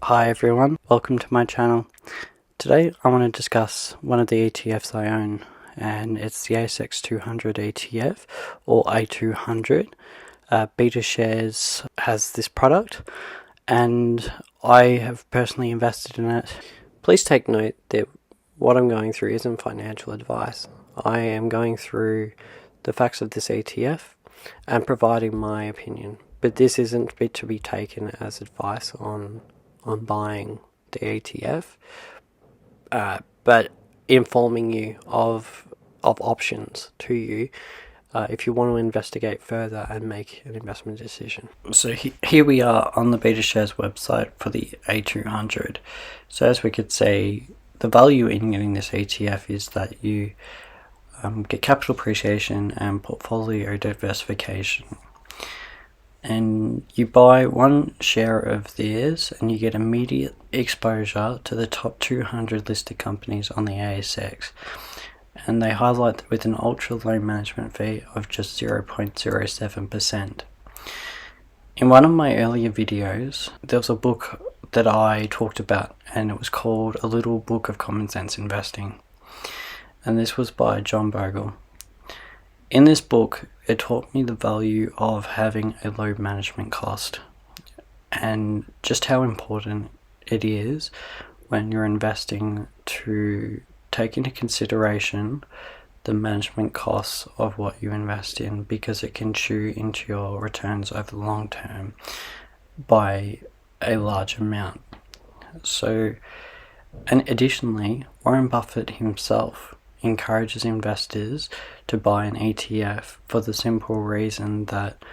Hi everyone, welcome to my channel. Today I want to discuss one of the ETFs I own, and it's the ASX200 ETF or A200. Beta Shares has this product and I have personally invested in it. Please take note that what I'm going through isn't financial advice. I am going through the facts of this ETF and providing my opinion, but this isn't to be taken as advice on buying the ETF, but informing you of options to you if you want to investigate further and make an investment decision. So here we are on the Beta Shares website for the A200. So as we could say, the value in getting this ETF is that you get capital appreciation and portfolio diversification. And you buy one share of theirs and you get immediate exposure to the top 200 listed companies on the ASX. And they highlight that with an ultra low management fee of just 0.07%. In one of my earlier videos, there was a book that I talked about, and it was called A Little Book of Common Sense Investing. And this was by John Bogle. In this book, it taught me the value of having a low management cost and just how important it is when you're investing to take into consideration the management costs of what you invest in, because it can chew into your returns over the long term by a large amount. So, and additionally, Warren Buffett himself encourages investors to buy an ETF for the simple reason that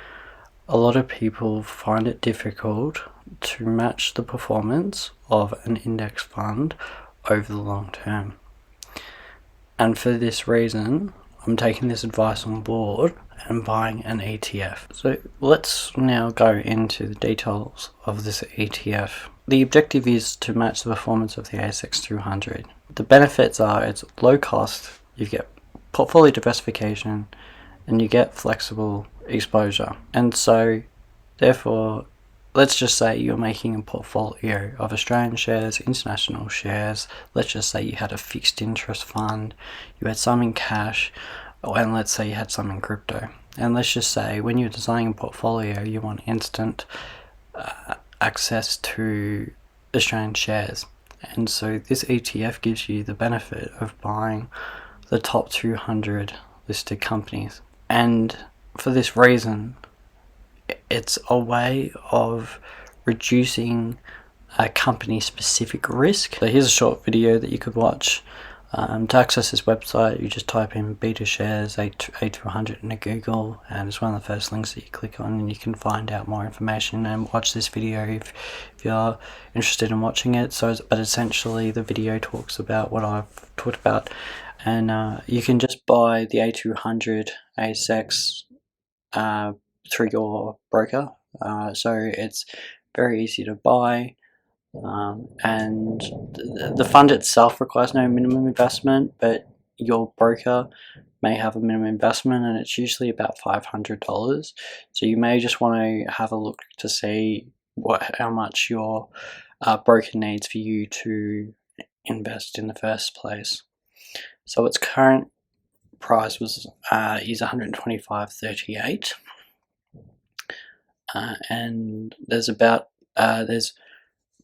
a lot of people find it difficult to match the performance of an index fund over the long term. And for this reason, I'm taking this advice on board and buying an ETF. So let's now go into the details of this ETF. The objective is to match the performance of the ASX200. The benefits are it's low cost, you get portfolio diversification, and you get flexible exposure. And so therefore, let's just say you're making a portfolio of Australian shares, international shares. Let's just say you had a fixed interest fund, you had some in cash, and let's say you had some in crypto. And let's just say when you're designing a portfolio, you want instant access to Australian shares. And so this ETF gives you the benefit of buying the top 200 listed companies. And for this reason, it's a way of reducing a company-specific risk. So here's a short video that you could watch. To access this website, you just type in Beta Shares A200 into Google, and it's one of the first links that you click on, and you can find out more information and watch this video if you're interested in watching it. But essentially the video talks about what I've talked about, and you can just buy the A200 ASX through your broker. So it's very easy to buy. And the fund itself requires no minimum investment, but your broker may have a minimum investment, and it's usually about $500. So you may just want to have a look to see how much your broker needs for you to invest in the first place. So its current price is $125.38, and there's about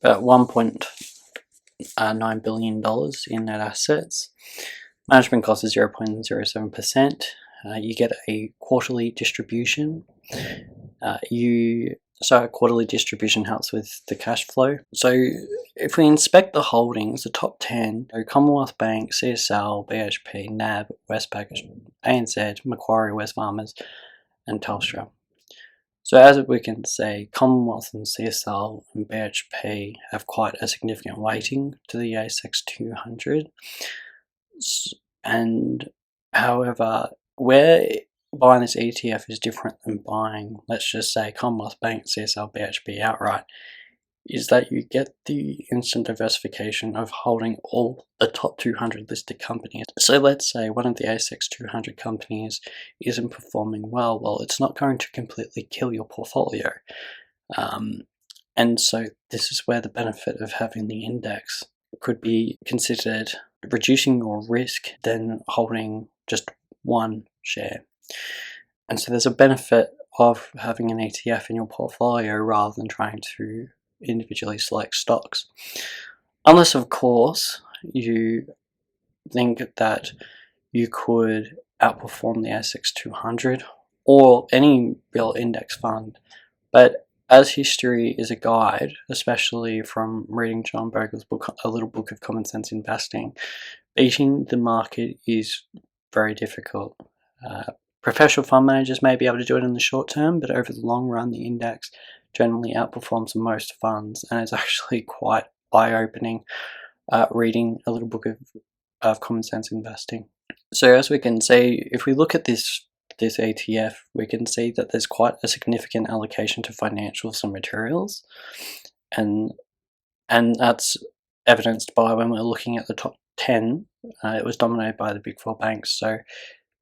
$1.9 billion in net assets. Management cost is 0.07%. You get a quarterly distribution. So a quarterly distribution helps with the cash flow. So if we inspect the holdings, the top 10 are Commonwealth Bank, CSL, BHP, NAB, Westpac, ANZ, Macquarie, Wesfarmers, and Telstra. So as we can say, Commonwealth and CSL and BHP have quite a significant weighting to the ASX 200. And however, where buying this ETF is different than buying, let's just say, Commonwealth Bank, CSL, BHP outright, is that you get the instant diversification of holding all the top 200 listed companies. So let's say one of the ASX 200 companies isn't performing well. Well, it's not going to completely kill your portfolio. And so this is where the benefit of having the index could be considered reducing your risk than holding just one share. And so there's a benefit of having an ETF in your portfolio rather than trying to individually select stocks. Unless, of course, you think that you could outperform the ASX200 or any real index fund. But as history is a guide, especially from reading John Bogle's book, A Little Book of Common Sense Investing, beating the market is very difficult. Professional fund managers may be able to do it in the short term, but over the long run, the index generally outperforms most funds, and it's actually quite eye-opening reading A Little Book of Common Sense Investing. So as we can see, if we look at this ETF, we can see that there's quite a significant allocation to financials and materials, and that's evidenced by when we're looking at the top 10, it was dominated by the big four banks. So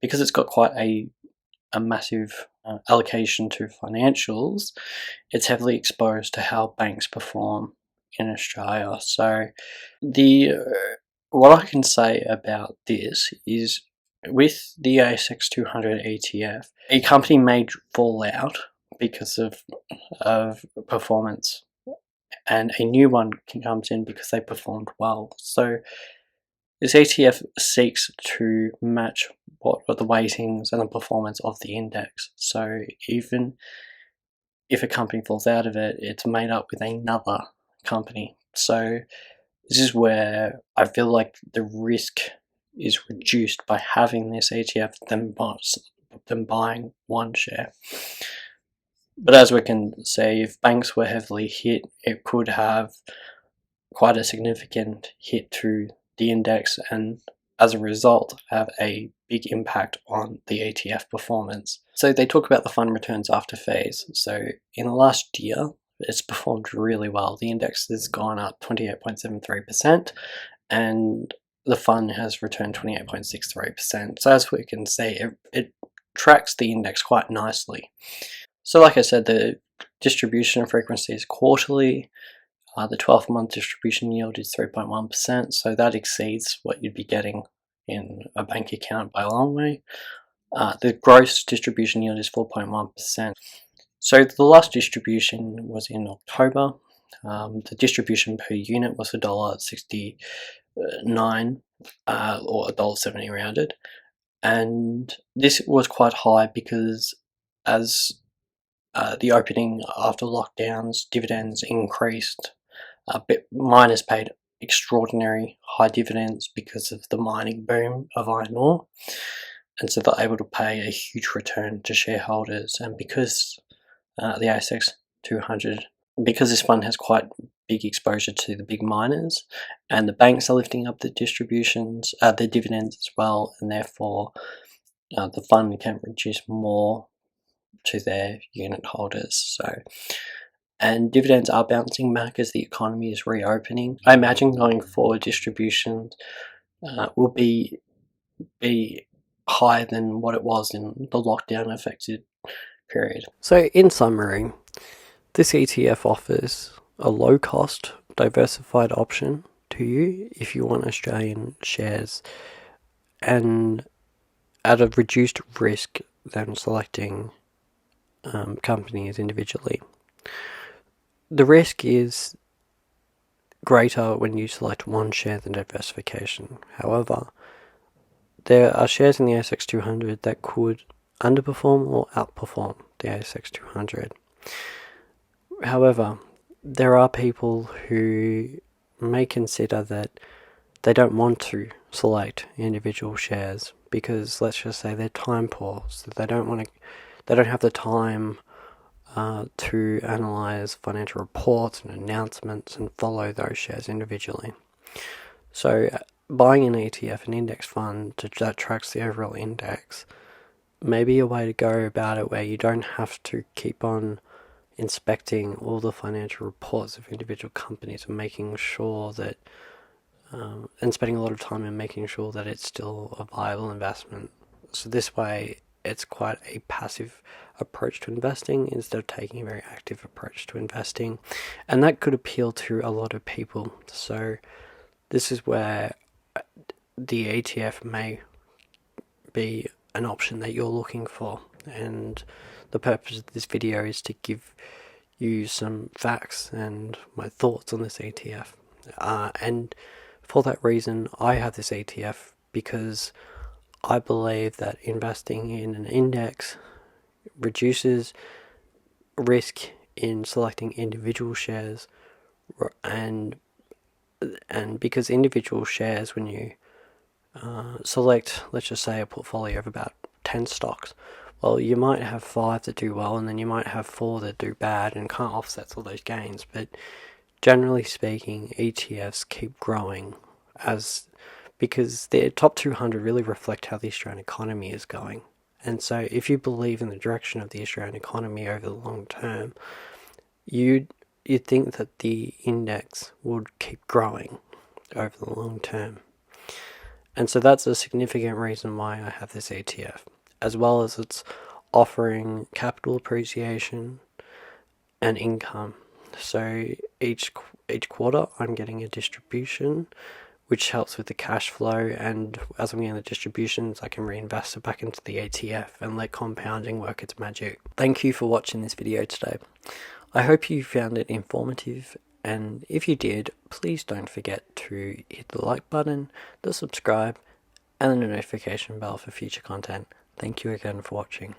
because it's got quite a massive allocation to financials, it's heavily exposed to how banks perform in Australia. So what I can say about this is, with the ASX200 ETF, a company may fall out because of performance, and a new one comes in because they performed well. So this ETF seeks to match what are the weightings and the performance of the index. So even if a company falls out of it, it's made up with another company. So this is where I feel like the risk is reduced by having this ETF than buying one share. But as we can see, if banks were heavily hit, it could have quite a significant hit to the index, and as a result have a big impact on the ETF performance. So they talk about the fund returns after fees. So in the last year, it's performed really well. The index has gone up 28.73%, and the fund has returned 28.63%. So as we can see, it tracks the index quite nicely. So like I said, the distribution frequency is quarterly. The 12-month distribution yield is 3.1%, so that exceeds what you'd be getting in a bank account by a long way. The gross distribution yield is 4.1%. So the last distribution was in October. The distribution per unit was $1.69 or $1.70 rounded, and this was quite high because as the opening after lockdowns, dividends increased. Miners paid extraordinary high dividends because of the mining boom of iron ore, and so they're able to pay a huge return to shareholders. And because the ASX 200, because this fund has quite big exposure to the big miners, and the banks are lifting up the distributions, the dividends as well, and therefore the fund can reduce more to their unit holders. And dividends are bouncing back as the economy is reopening. I imagine going forward, distributions will be higher than what it was in the lockdown affected period. So in summary, this ETF offers a low cost, diversified option to you if you want Australian shares, and at a reduced risk than selecting companies individually. The risk is greater when you select one share than diversification. However, there are shares in the ASX 200 that could underperform or outperform the ASX 200. However, there are people who may consider that they don't want to select individual shares because, let's just say, they're time poor, so they don't have the time to analyze financial reports and announcements and follow those shares individually. So buying an ETF, an index fund that tracks the overall index, may be a way to go about it where you don't have to keep on inspecting all the financial reports of individual companies and making sure that and spending a lot of time in making sure that it's still a viable investment. So this way it's quite a passive approach to investing instead of taking a very active approach to investing, and that could appeal to a lot of people. So this is where the ETF may be an option that you're looking for, and the purpose of this video is to give you some facts and my thoughts on this ETF. And for that reason, I have this ETF because I believe that investing in an index reduces risk in selecting individual shares, and because individual shares, when you select, let's just say, a portfolio of about 10 stocks, well, you might have 5 that do well, and then you might have 4 that do bad, and can't offset all those gains. But generally speaking, ETFs keep growing because the top 200 really reflect how the Australian economy is going. And so if you believe in the direction of the Australian economy over the long term, you'd think that the index would keep growing over the long term. And so that's a significant reason why I have this ETF, as well as it's offering capital appreciation and income. So each quarter I'm getting a distribution, which helps with the cash flow, and as I'm getting the distributions, I can reinvest it back into the ETF and let compounding work its magic. Thank you for watching this video today. I hope you found it informative, and if you did, please don't forget to hit the like button, the subscribe, and the notification bell for future content. Thank you again for watching.